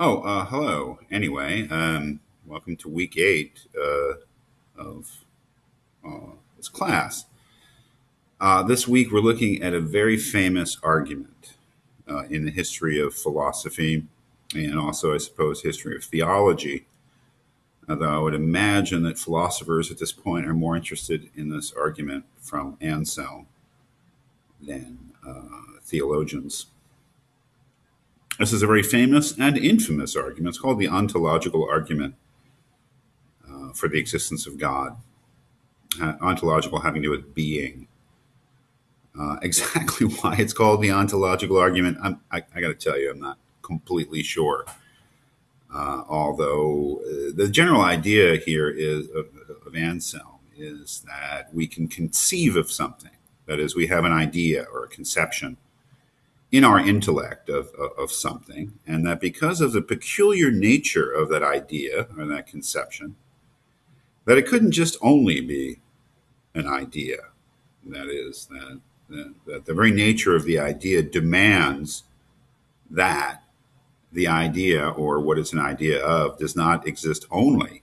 Hello. Anyway, welcome to week 8 of this class. This week we're looking at a very famous argument in the history of philosophy and also, I suppose, history of theology. Although I would imagine that philosophers at this point are more interested in this argument from Anselm than theologians. This is a very famous and infamous argument. It's called the ontological argument for the existence of God. Ontological having to do with being. Exactly why it's called the ontological argument, I got to tell you, I'm not completely sure. Although the general idea here is of Anselm is that we can conceive of something. That is, we have an idea or a conception in our intellect of something, and that because of the peculiar nature of that idea or that conception, that it couldn't just only be an idea. That is, that the very nature of the idea demands that the idea or what it's an idea of does not exist only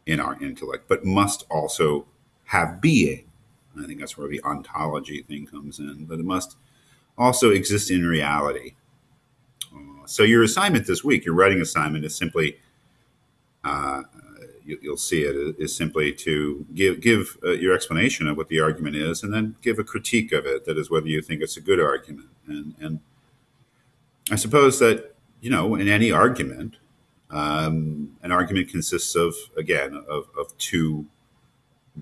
in our intellect, but must also have being. I think that's where the ontology thing comes in, but it must also exist in reality. So your assignment this week, your writing assignment, is simply you'll see it is simply to give your explanation of what the argument is, and then give a critique of it. That is, whether you think it's a good argument. And I suppose that in any argument, an argument consists of two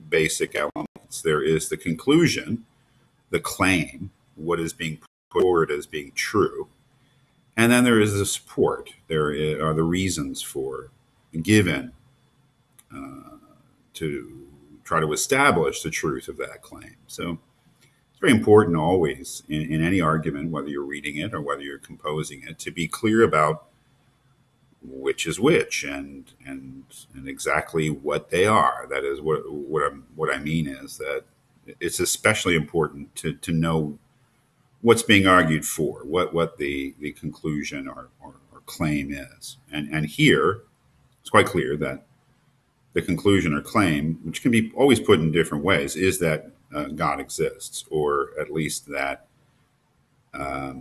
basic elements. There is the conclusion, the claim, what is being put forward as being true, and then there is the support. There are the reasons for given to try to establish the truth of that claim. So it's very important always in any argument, whether you're reading it or whether you're composing it, to be clear about which is which and exactly what they are. That is what I mean is that it's especially important to know what's being argued for, what the conclusion or claim is. And here it's quite clear that the conclusion or claim, which can be always put in different ways, is that God exists, or at least that, as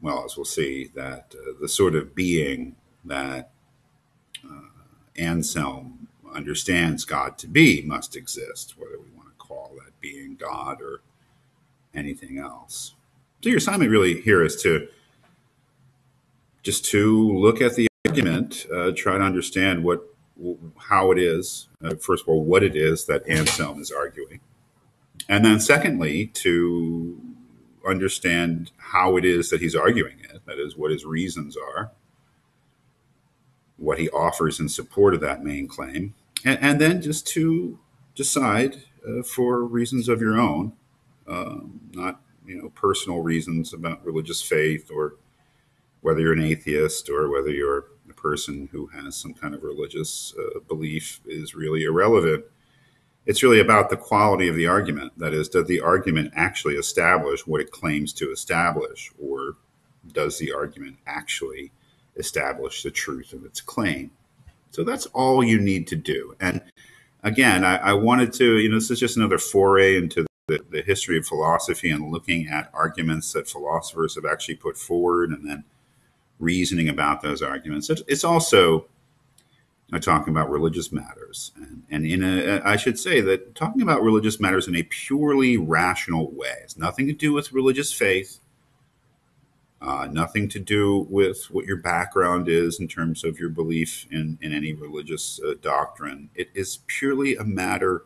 we'll see, that the sort of being that Anselm understands God to be must exist, whether we want to call that being God or anything else. So your assignment really here is to look at the argument, try to understand how it is, first of all, what it is that Anselm is arguing. And then secondly, to understand how it is that he's arguing it, that is, what his reasons are, what he offers in support of that main claim, and then just to decide for reasons of your own, not personal reasons about religious faith or whether you're an atheist or whether you're a person who has some kind of religious belief is really irrelevant. It's really about the quality of the argument. That is, does the argument actually establish what it claims to establish, or does the argument actually establish the truth of its claim? So that's all you need to do. And again, I wanted to, this is just another foray into the history of philosophy and looking at arguments that philosophers have actually put forward and then reasoning about those arguments. It's also talking about religious matters, and I should say that talking about religious matters in a purely rational way. It's nothing to do with religious faith, nothing to do with what your background is in terms of your belief in any religious doctrine. It is purely a matter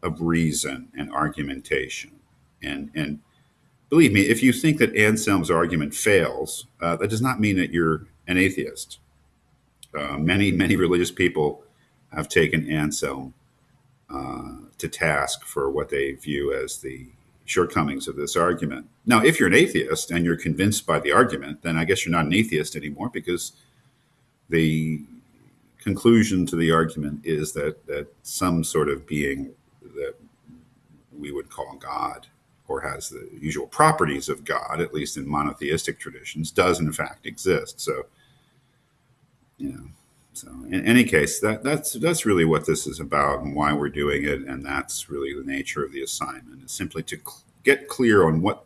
of reason and argumentation. And believe me, if you think that Anselm's argument fails, that does not mean that you're an atheist. Many religious people have taken Anselm to task for what they view as the shortcomings of this argument. Now, if you're an atheist and you're convinced by the argument, then I guess you're not an atheist anymore, because the conclusion to the argument is that some sort of being that we would call God, or has the usual properties of God, at least in monotheistic traditions, does in fact exist. So you know. So in any case, that's really what this is about and why we're doing it, and that's really the nature of the assignment is simply to get clear on what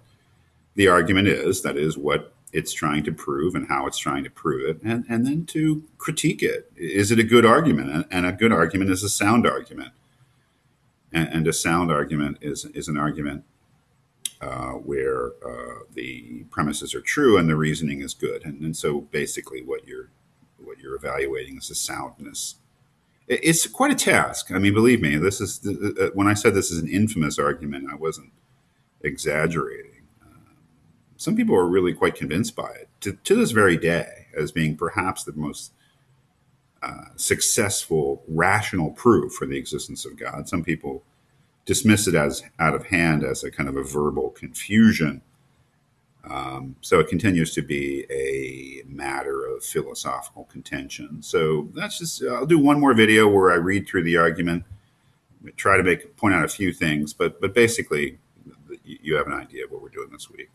the argument is, that is, what it's trying to prove and how it's trying to prove it, and then to critique it. Is it a good argument? And a good argument is a sound argument. And a sound argument is an argument where the premises are true and the reasoning is good. And so basically what you're evaluating is the soundness. It's quite a task. I mean, believe me, this is when I said this is an infamous argument, I wasn't exaggerating. Some people are really quite convinced by it to this very day as being perhaps the most successful rational proof for the existence of God. Some people dismiss it as out of hand as a kind of a verbal confusion. So it continues to be a matter of philosophical contention. So that's just, I'll do one more video where I read through the argument, try to point out a few things, but basically you have an idea of what we're doing this week.